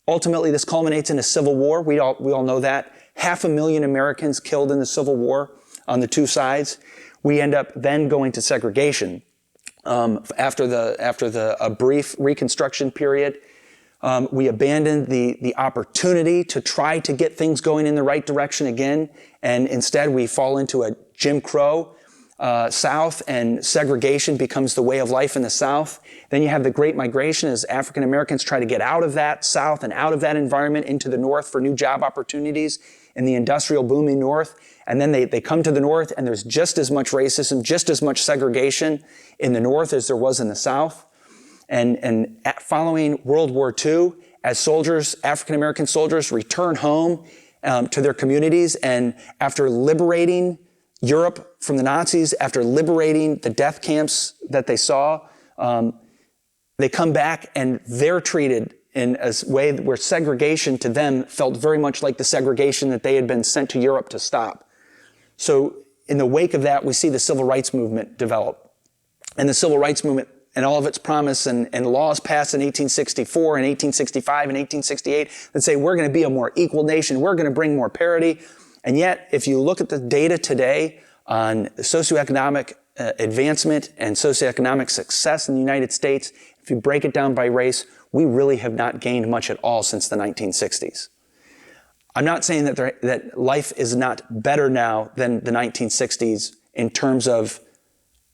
Ultimately, this culminates in a civil war. We all know that. 500,000 Americans killed in the Civil War on the two sides. We end up then going to segregation after a brief Reconstruction period. We abandoned the opportunity to try to get things going in the right direction again, and instead we fall into a Jim Crow South, and segregation becomes the way of life in the South. Then you have the Great Migration as African Americans try to get out of that South and out of that environment into the North for new job opportunities in the industrial booming North. And then they come to the North, and there's just as much racism, just as much segregation in the North as there was in the South. And following World War II, as soldiers, African-American soldiers, return home to their communities, and after liberating Europe from the Nazis, after liberating the death camps that they saw, they come back and they're treated in a way where segregation to them felt very much like the segregation that they had been sent to Europe to stop. So in the wake of that, we see the Civil Rights Movement develop. And the Civil Rights Movement and all of its promise and laws passed in 1864 and 1865 and 1868 that say we're going to be a more equal nation, we're going to bring more parity. And yet, if you look at the data today on socioeconomic advancement and socioeconomic success in the United States, if you break it down by race, we really have not gained much at all since the 1960s. I'm not saying that life is not better now than the 1960s in terms of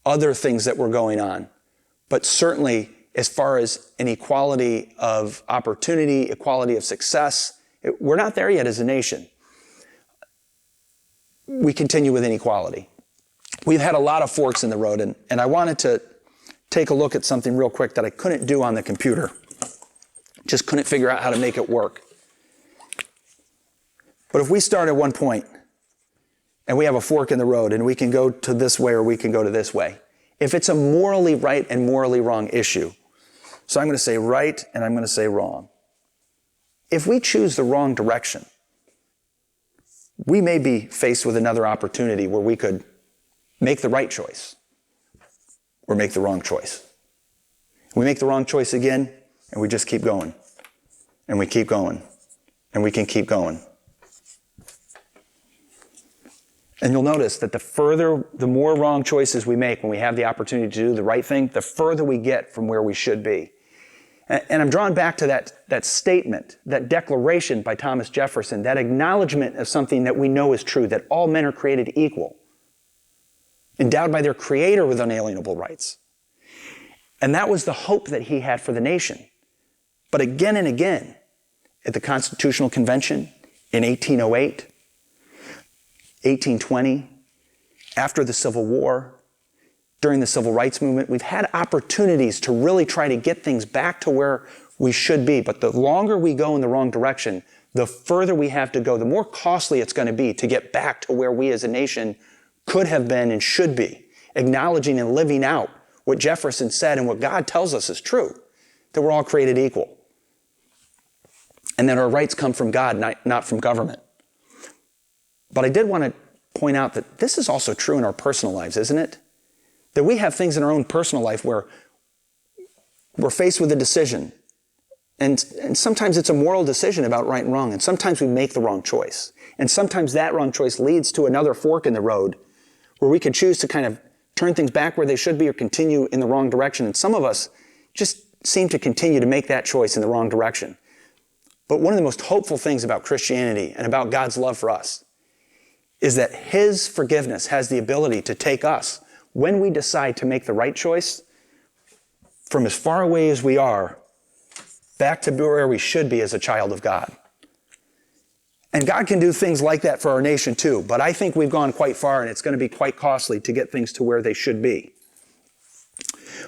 other things that were going on. But certainly, as far as an equality of opportunity, equality of success, we're not there yet as a nation. We continue with inequality. We've had a lot of forks in the road, and I wanted to take a look at something real quick that I couldn't do on the computer. Just couldn't figure out how to make it work. But if we start at one point, and we have a fork in the road, and we can go to this way or we can go to this way, if it's a morally right and morally wrong issue, so I'm going to say right and I'm going to say wrong. If we choose the wrong direction, we may be faced with another opportunity where we could make the right choice or make the wrong choice. We make the wrong choice again, and we just keep going, and we keep going, and we can keep going. And you'll notice that the more wrong choices we make when we have the opportunity to do the right thing, the further we get from where we should be. And I'm drawn back to that statement, that declaration by Thomas Jefferson, that acknowledgement of something that we know is true, that all men are created equal, endowed by their Creator with unalienable rights. And that was the hope that he had for the nation. But again and again, at the Constitutional Convention in 1808, 1820, after the Civil War, during the Civil Rights Movement, we've had opportunities to really try to get things back to where we should be. But the longer we go in the wrong direction, the further we have to go, the more costly it's going to be to get back to where we as a nation could have been and should be, acknowledging and living out what Jefferson said and what God tells us is true, that we're all created equal, and that our rights come from God, not from government. But I did want to point out that this is also true in our personal lives, isn't it? That we have things in our own personal life where we're faced with a decision. And sometimes it's a moral decision about right and wrong. And sometimes we make the wrong choice. And sometimes that wrong choice leads to another fork in the road where we could choose to kind of turn things back where they should be or continue in the wrong direction. And some of us just seem to continue to make that choice in the wrong direction. But one of the most hopeful things about Christianity and about God's love for us is that His forgiveness has the ability to take us, when we decide to make the right choice, from as far away as we are, back to where we should be as a child of God. And God can do things like that for our nation too, but I think we've gone quite far and it's going to be quite costly to get things to where they should be.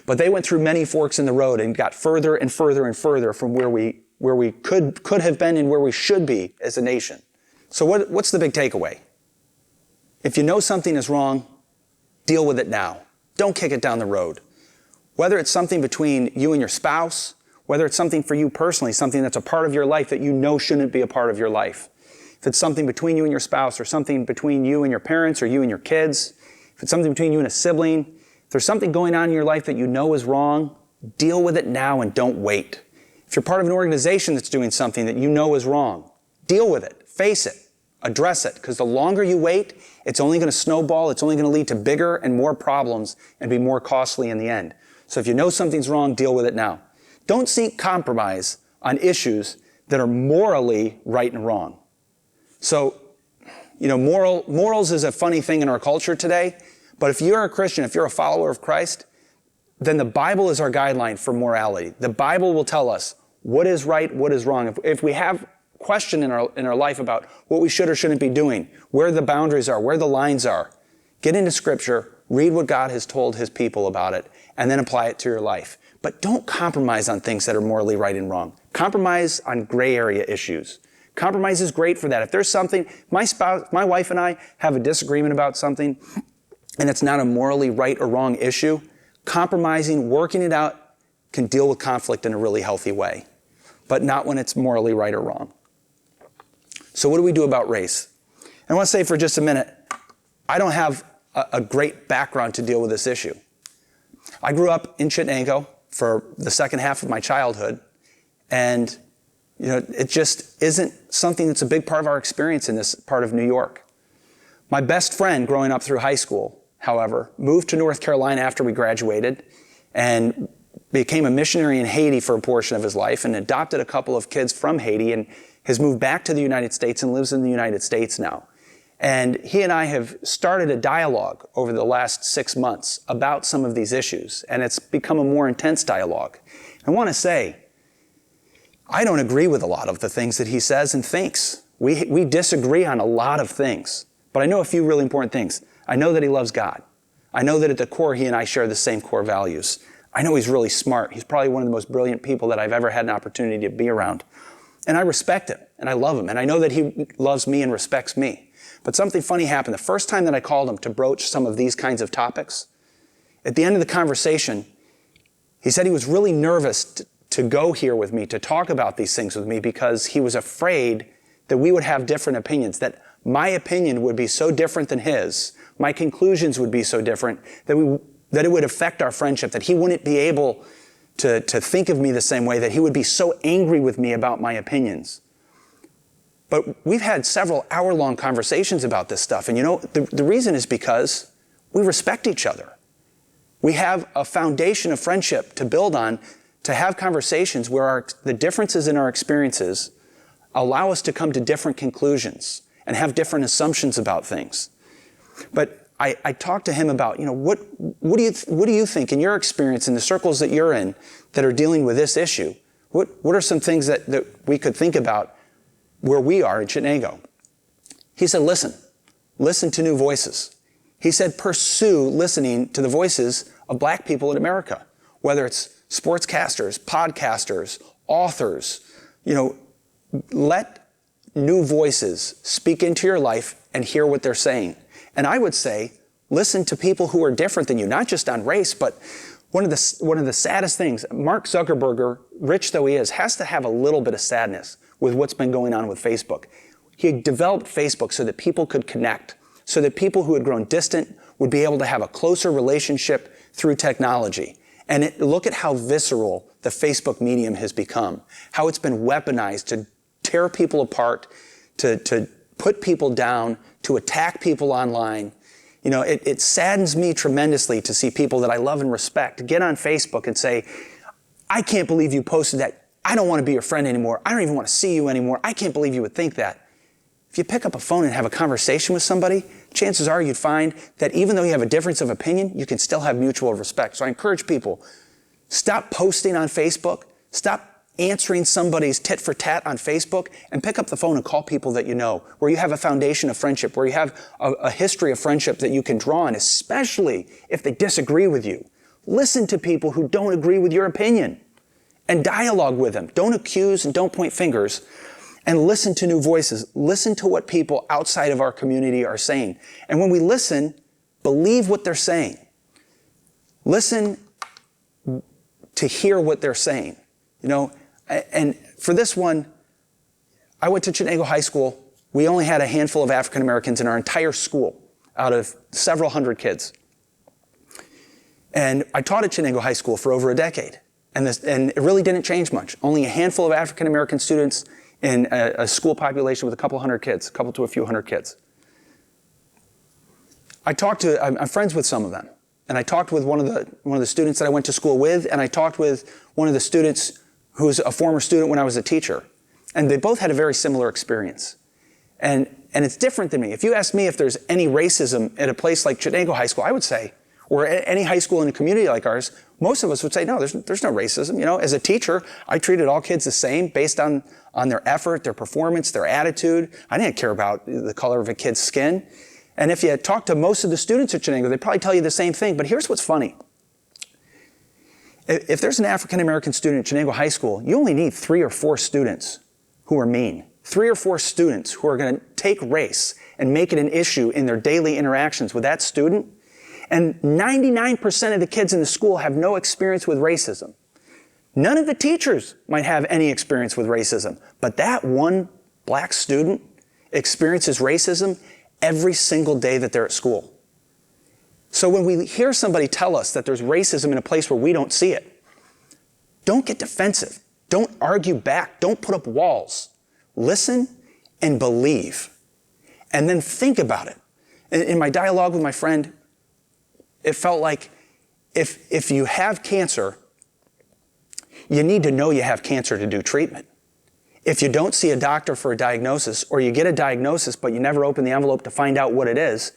But they went through many forks in the road and got further and further and further from where we could have been and where we should be as a nation. So what's the big takeaway? If you know something is wrong, deal with it now. Don't kick it down the road. Whether it's something between you and your spouse, whether it's something for you personally, something that's a part of your life that you know shouldn't be a part of your life. If it's something between you and your spouse, or something between you and your parents, or you and your kids, if it's something between you and a sibling, if there's something going on in your life that you know is wrong, deal with it now and don't wait. If you're part of an organization that's doing something that you know is wrong, deal with it, face it, address it, because the longer you wait, it's only going to snowball, it's only going to lead to bigger and more problems and be more costly in the end. So if you know something's wrong, deal with it now. Don't seek compromise on issues that are morally right and wrong. So, morals is a funny thing in our culture today, but if you're a Christian, if you're a follower of Christ, then the Bible is our guideline for morality. The Bible will tell us what is right, what is wrong. If we have question in our life about what we should or shouldn't be doing, where the boundaries are, where the lines are, get into Scripture, read what God has told His people about it, and then apply it to your life. But don't compromise on things that are morally right and wrong. Compromise on gray area issues. Compromise is great for that. If there's something, my wife and I have a disagreement about something, and it's not a morally right or wrong issue, compromising, working it out, can deal with conflict in a really healthy way, but not when it's morally right or wrong. So what do we do about race? And I want to say for just a minute, I don't have a great background to deal with this issue. I grew up in Chittenango for the second half of my childhood, and it just isn't something that's a big part of our experience in this part of New York. My best friend growing up through high school, however, moved to North Carolina after we graduated and became a missionary in Haiti for a portion of his life and adopted a couple of kids from Haiti and has moved back to the United States and lives in the United States now. And he and I have started a dialogue over the last 6 months about some of these issues, and it's become a more intense dialogue. I want to say, I don't agree with a lot of the things that he says and thinks. We disagree on a lot of things, but I know a few really important things. I know that he loves God. I know that at the core, he and I share the same core values. I know he's really smart. He's probably one of the most brilliant people that I've ever had an opportunity to be around. And I respect him, and I love him, and I know that he loves me and respects me. But something funny happened. The first time that I called him to broach some of these kinds of topics, at the end of the conversation, he said he was really nervous to go here with me, to talk about these things with me, because he was afraid that we would have different opinions, that my opinion would be so different than his, my conclusions would be so different, that it would affect our friendship, that he wouldn't be able to think of me the same way, that he would be so angry with me about my opinions. But we've had several hour-long conversations about this stuff, and the reason is because we respect each other. We have a foundation of friendship to build on to have conversations where the differences in our experiences allow us to come to different conclusions and have different assumptions about things. But I talked to him about, what do you think in your experience in the circles that you're in that are dealing with this issue? What are some things that we could think about where we are in Chenango? He said, listen to new voices. He said, pursue listening to the voices of black people in America, whether it's sportscasters, podcasters, authors. Let new voices speak into your life and hear what they're saying. And I would say, listen to people who are different than you, not just on race, but one of the saddest things, Mark Zuckerberg, rich though he is, has to have a little bit of sadness with what's been going on with Facebook. He developed Facebook so that people could connect, so that people who had grown distant would be able to have a closer relationship through technology. And look at how visceral the Facebook medium has become, how it's been weaponized to tear people apart, to put people down, to attack people online. It saddens me tremendously to see people that I love and respect get on Facebook and say, I can't believe you posted that. I don't want to be your friend anymore. I don't even want to see you anymore. I can't believe you would think that. If you pick up a phone and have a conversation with somebody, chances are you'd find that even though you have a difference of opinion, you can still have mutual respect. So I encourage people, stop posting on Facebook, stop answering somebody's tit for tat on Facebook, and pick up the phone and call people that you know, where you have a foundation of friendship, where you have a history of friendship that you can draw on, especially if they disagree with you. Listen to people who don't agree with your opinion and dialogue with them. Don't accuse and don't point fingers, and listen to new voices. Listen to what people outside of our community are saying. And when we listen, believe what they're saying. Listen to hear what they're saying. And for this one, I went to Chenango High School. We only had a handful of African Americans in our entire school out of several hundred kids. And I taught at Chenango High School for over a decade. And it really didn't change much. Only a handful of African American students in a school population with a couple hundred kids, a couple to a few hundred kids. I'm friends with some of them. And I talked with one of the students that I went to school with, and I talked with one of the students who was a former student when I was a teacher. And they both had a very similar experience. And it's different than me. If you ask me if there's any racism at a place like Chenango High School, I would say, or any high school in a community like ours, most of us would say, no, there's no racism. As a teacher, I treated all kids the same based on their effort, their performance, their attitude. I didn't care about the color of a kid's skin. And if you talk to most of the students at Chenango, they'd probably tell you the same thing. But here's what's funny. If there's an African American student at Chenango High School, you only need 3 or 4 students who are mean. 3 or 4 students who are going to take race and make it an issue in their daily interactions with that student. And 99% of the kids in the school have no experience with racism. None of the teachers might have any experience with racism, but that one black student experiences racism every single day that they're at school. So when we hear somebody tell us that there's racism in a place where we don't see it, don't get defensive. Don't argue back. Don't put up walls. Listen and believe. And then think about it. In my dialogue with my friend, it felt like if you have cancer, you need to know you have cancer to do treatment. If you don't see a doctor for a diagnosis, or you get a diagnosis but you never open the envelope to find out what it is,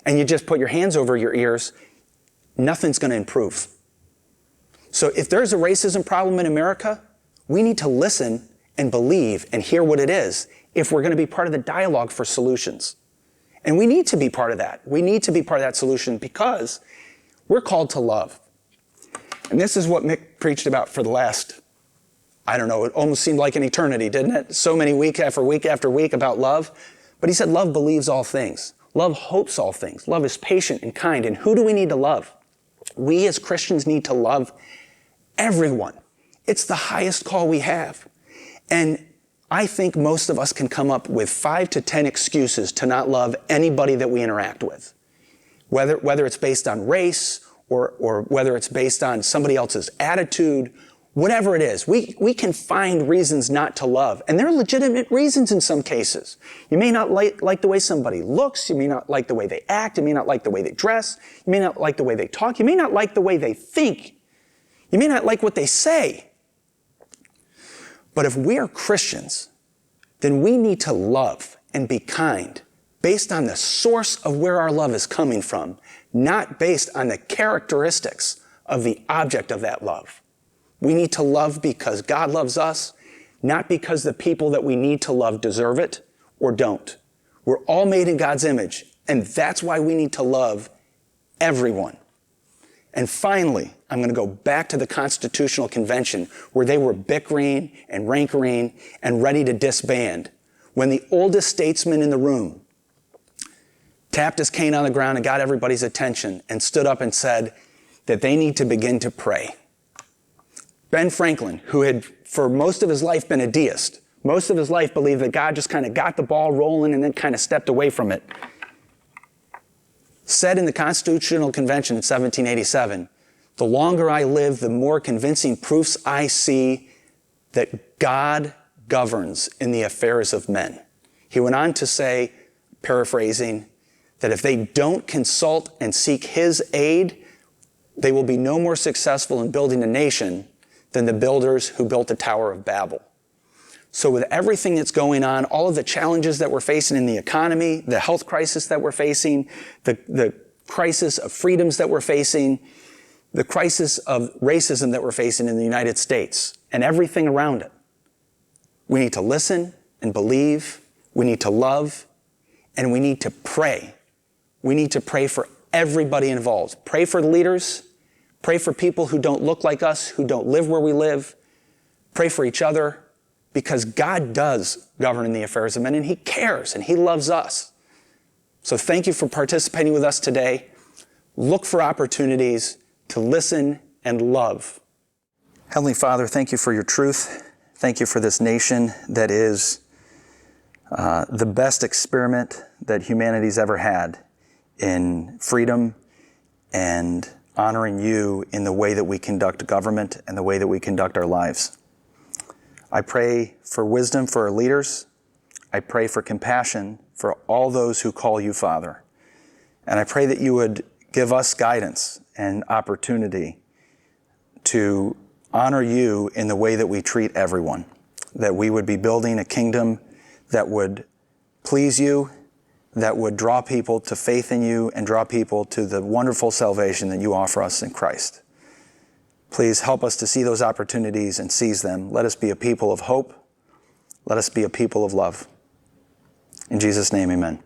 and you just put your hands over your ears, nothing's going to improve. So if there's a racism problem in America, we need to listen and believe and hear what it is if we're going to be part of the dialogue for solutions. And we need to be part of that. We need to be part of that solution because we're called to love. And this is what Mick preached about for the last, it almost seemed like an eternity, didn't it? So many week after week after week about love. But he said love believes all things. Love hopes all things. Love is patient and kind. And who do we need to love? We as Christians need to love everyone. It's the highest call we have. And I think most of us can come up with 5 to 10 excuses to not love anybody that we interact with. Whether it's based on race or whether it's based on somebody else's attitude, whatever it is, we can find reasons not to love. And there are legitimate reasons in some cases. You may not like the way somebody looks. You may not like the way they act. You may not like the way they dress. You may not like the way they talk. You may not like the way they think. You may not like what they say. But if we are Christians, then we need to love and be kind based on the source of where our love is coming from, not based on the characteristics of the object of that love. We need to love because God loves us, not because the people that we need to love deserve it or don't. We're all made in God's image, and that's why we need to love everyone. And finally, I'm going to go back to the Constitutional Convention where they were bickering and rancoroning and ready to disband when the oldest statesman in the room tapped his cane on the ground and got everybody's attention and stood up and said that they need to begin to pray. Ben Franklin, who had for most of his life been a deist, most of his life believed that God just kind of got the ball rolling and then kind of stepped away from it, said in the Constitutional Convention in 1787, "The longer I live, the more convincing proofs I see that God governs in the affairs of men." He went on to say, paraphrasing, that if they don't consult and seek his aid, they will be no more successful in building a nation than the builders who built the Tower of Babel. So with everything that's going on, all of the challenges that we're facing in the economy, the health crisis that we're facing, the crisis of freedoms that we're facing, the crisis of racism that we're facing in the United States, and everything around it, we need to listen and believe, we need to love, and we need to pray. We need to pray for everybody involved. Pray for leaders, pray for people who don't look like us, who don't live where we live, pray for each other, because God does govern in the affairs of men, and he cares, and he loves us. So thank you for participating with us today. Look for opportunities to listen and love. Heavenly Father, thank you for your truth. Thank you for this nation that is the best experiment that humanity's ever had in freedom and honoring you in the way that we conduct government and the way that we conduct our lives. I pray for wisdom for our leaders. I pray for compassion for all those who call you Father. And I pray that you would give us guidance and opportunity to honor you in the way that we treat everyone, that we would be building a kingdom that would please you, that would draw people to faith in you and draw people to the wonderful salvation that you offer us in Christ. Please help us to see those opportunities and seize them. Let us be a people of hope. Let us be a people of love. In Jesus' name, amen.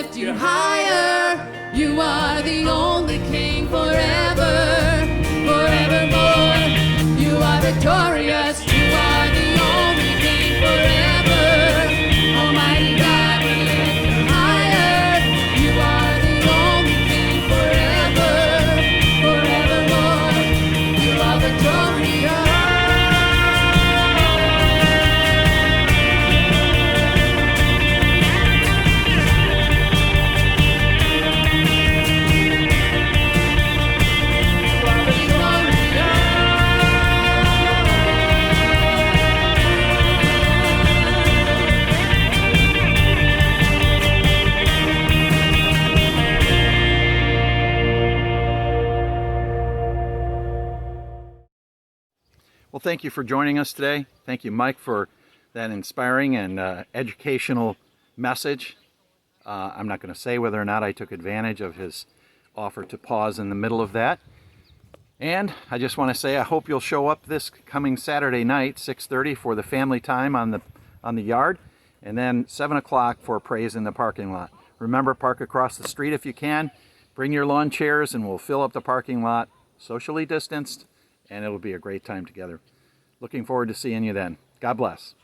lift you higher. You are the only King forever, forevermore. You are victorious. You are the only King forever. Almighty God, we lift you higher. You are the only King forever, forevermore. You are victorious. Well, thank you for joining us today. Thank you, Mike, for that inspiring and educational message. I'm not going to say whether or not I took advantage of his offer to pause in the middle of that. And I just want to say I hope you'll show up this coming Saturday night, 6:30, for the family time on the yard, and then 7 o'clock for praise in the parking lot. Remember, park across the street if you can. Bring your lawn chairs, and we'll fill up the parking lot, socially distanced, and it'll be a great time together. Looking forward to seeing you then. God bless.